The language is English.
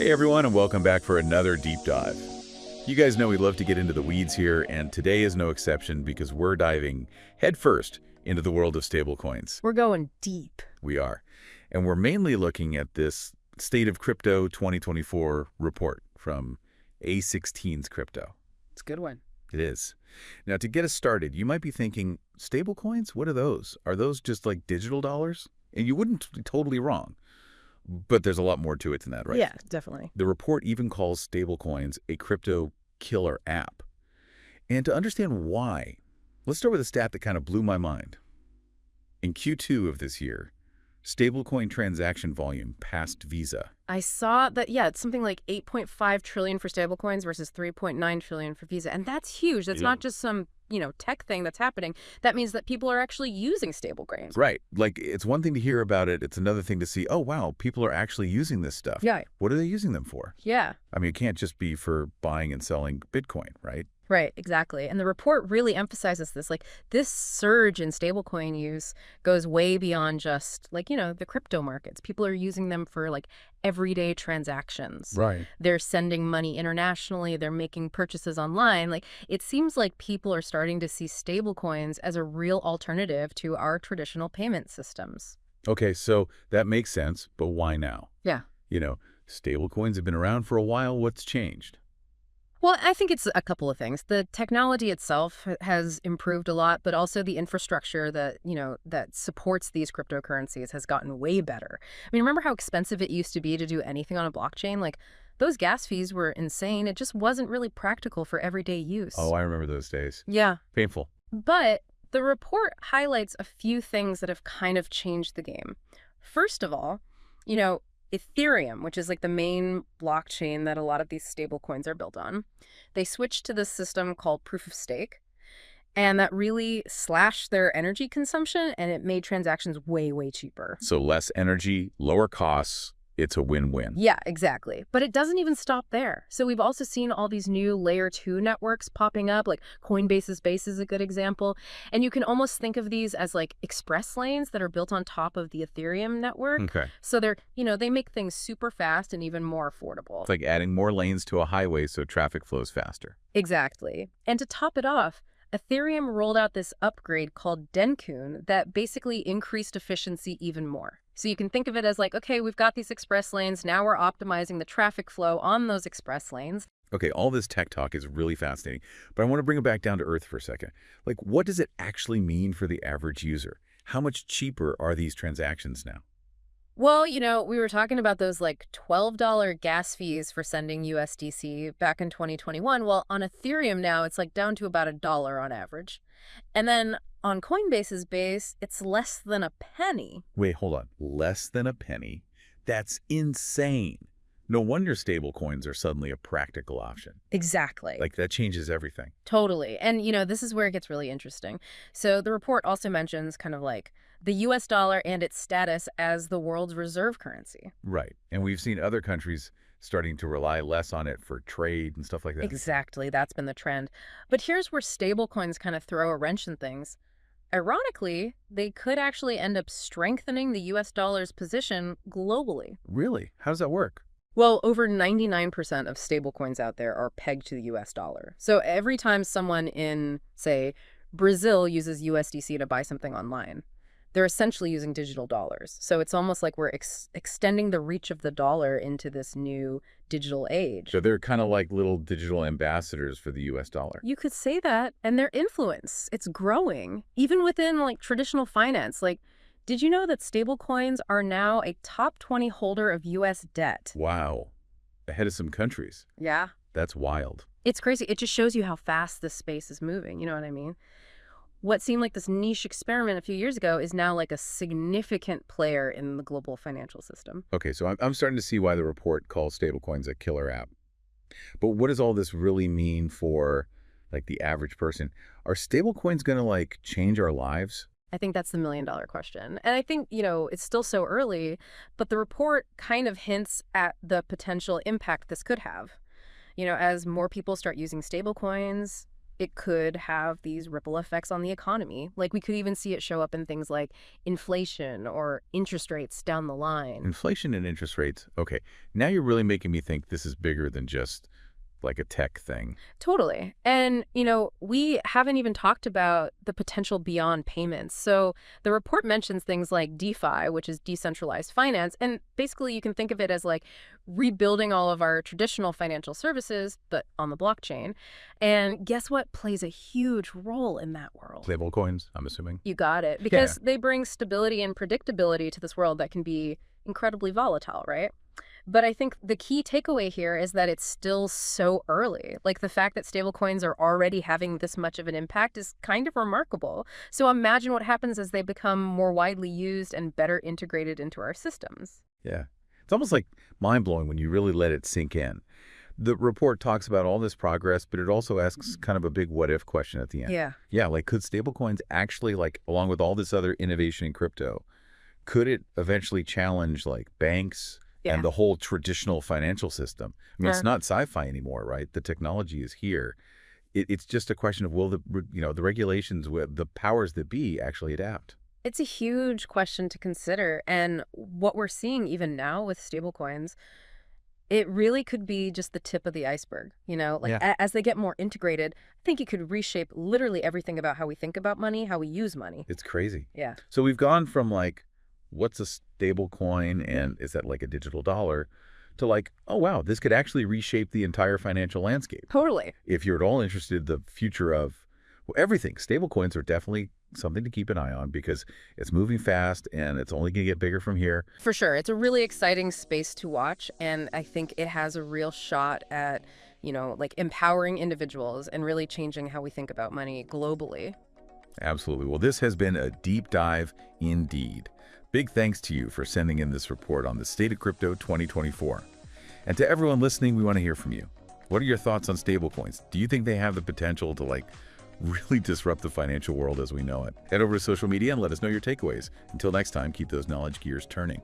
Hey everyone, and welcome back for another deep dive. You guys know we love to get into the weeds here, and today is no exception because we're diving headfirst into the world of stablecoins. We're going deep. We are. And we're mainly looking at this State of Crypto 2024 report from A16's Crypto. It's a good one. It is. Now, to get us started, you might be thinking, stablecoins? What are those? Are those just like digital dollars? And you wouldn't be totally wrong. But there's a lot more to it than that, right? Yeah, definitely. The report even calls stablecoins a crypto killer app. And to understand why, let's start with a stat that kind of blew my mind. In Q2 of this year, stablecoin transaction volume passed Visa. I saw that, yeah, it's something like 8.5 trillion for stablecoins versus 3.9 trillion for Visa. And that's huge. That's not just some, tech thing that's happening. That means that people are actually using stablecoins. Right. Like, it's one thing to hear about it. It's another thing to see, oh, wow, people are actually using this stuff. Yeah. What are they using them for? Yeah. I mean, it can't just be for buying and selling Bitcoin, right? Right, exactly. And the report really emphasizes this. Like, this surge in stablecoin use goes way beyond just, the crypto markets. People are using them for, everyday transactions. Right. They're sending money internationally. They're making purchases online. It seems like people are starting to see stablecoins as a real alternative to our traditional payment systems. Okay, so that makes sense, but why now? Yeah. Stablecoins have been around for a while. What's changed? Well, I think it's a couple of things. The technology itself has improved a lot, but also the infrastructure that, that supports these cryptocurrencies has gotten way better. I mean, remember how expensive it used to be to do anything on a blockchain? Those gas fees were insane. It just wasn't really practical for everyday use. Oh, I remember those days. Yeah. Painful. But the report highlights a few things that have kind of changed the game. First of all, Ethereum, which is the main blockchain that a lot of these stablecoins are built on, they switched to this system called proof of stake. And that really slashed their energy consumption, and it made transactions way, way cheaper. So less energy, lower costs. It's a win-win. Yeah, exactly. But it doesn't even stop there. So we've also seen all these new layer 2 networks popping up, like Coinbase's Base is a good example. And you can almost think of these as express lanes that are built on top of the Ethereum network. Okay. So they're, they make things super fast and even more affordable. It's like adding more lanes to a highway so traffic flows faster. Exactly. And to top it off, Ethereum rolled out this upgrade called Dencun that basically increased efficiency even more. So you can think of it as okay, we've got these express lanes. Now we're optimizing the traffic flow on those express lanes. Okay, all this tech talk is really fascinating, but I want to bring it back down to earth for a second. What does it actually mean for the average user? How much cheaper are these transactions now? Well, we were talking about those $12 gas fees for sending USDC back in 2021. Well, on Ethereum now, it's down to about $1 on average. And then on Coinbase's Base, it's less than a penny. Wait, hold on. Less than a penny? That's insane. No wonder stablecoins are suddenly a practical option. Exactly. That changes everything. Totally. And, this is where it gets really interesting. So the report also mentions kind of the U.S. dollar and its status as the world's reserve currency. Right. And we've seen other countries starting to rely less on it for trade and stuff like that. Exactly. That's been the trend. But here's where stablecoins kind of throw a wrench in things. Ironically, they could actually end up strengthening the U.S. dollar's position globally. Really? How does that work? Well, over 99% of stablecoins out there are pegged to the U.S. dollar. So every time someone in, say, Brazil uses USDC to buy something online, they're essentially using digital dollars. So it's almost like we're extending the reach of the dollar into this new digital age. So they're kind of like little digital ambassadors for the U.S. dollar. You could say that. And their influence, it's growing. Even within traditional finance. Did you know that stablecoins are now a top 20 holder of U.S. debt? Wow. Ahead of some countries. Yeah. That's wild. It's crazy. It just shows you how fast this space is moving. You know what I mean? What seemed like this niche experiment a few years ago is now a significant player in the global financial system. Okay, so I'm starting to see why the report calls stablecoins a killer app. But what does all this really mean for the average person? Are stablecoins going to change our lives? I think that's the million-dollar question. And I think, it's still so early, but the report kind of hints at the potential impact this could have. As more people start using stablecoins, it could have these ripple effects on the economy. Like we could even see it show up in things like inflation or interest rates down the line. Inflation and interest rates. Okay, now you're really making me think this is bigger than just like a tech thing. Totally. And, we haven't even talked about the potential beyond payments. So the report mentions things like DeFi, which is decentralized finance. And basically, you can think of it as like rebuilding all of our traditional financial services, but on the blockchain. And guess what plays a huge role in that world? Stablecoins, I'm assuming. You got it. Because they bring stability and predictability to this world that can be incredibly volatile, right? But I think the key takeaway here is that it's still so early. Like the fact that stablecoins are already having this much of an impact is kind of remarkable. So imagine what happens as they become more widely used and better integrated into our systems. Yeah. It's almost like mind-blowing when you really let it sink in. The report talks about all this progress, but it also asks kind of a big what-if question at the end. Yeah. Yeah, like could stablecoins actually, like along with all this other innovation in crypto, could it eventually challenge like banks and the whole traditional financial system? I mean, it's not sci-fi anymore, right? The technology is here. It's just a question of will the regulations, the powers that be actually adapt? It's a huge question to consider. And what we're seeing even now with stablecoins, it really could be just the tip of the iceberg. As they get more integrated, I think it could reshape literally everything about how we think about money, how we use money. It's crazy. Yeah. So we've gone from like, what's a stable coin and is that like a digital dollar, to like, oh, wow, this could actually reshape the entire financial landscape. Totally. If you're at all interested in the future of everything, stable coins are definitely something to keep an eye on because it's moving fast and it's only going to get bigger from here. For sure. It's a really exciting space to watch. And I think it has a real shot at, like empowering individuals and really changing how we think about money globally. Absolutely. Well, this has been a deep dive indeed. Big thanks to you for sending in this report on the State of Crypto 2024. And to everyone listening, we want to hear from you. What are your thoughts on stablecoins? Do you think they have the potential to like really disrupt the financial world as we know it? Head over to social media and let us know your takeaways. Until next time, keep those knowledge gears turning.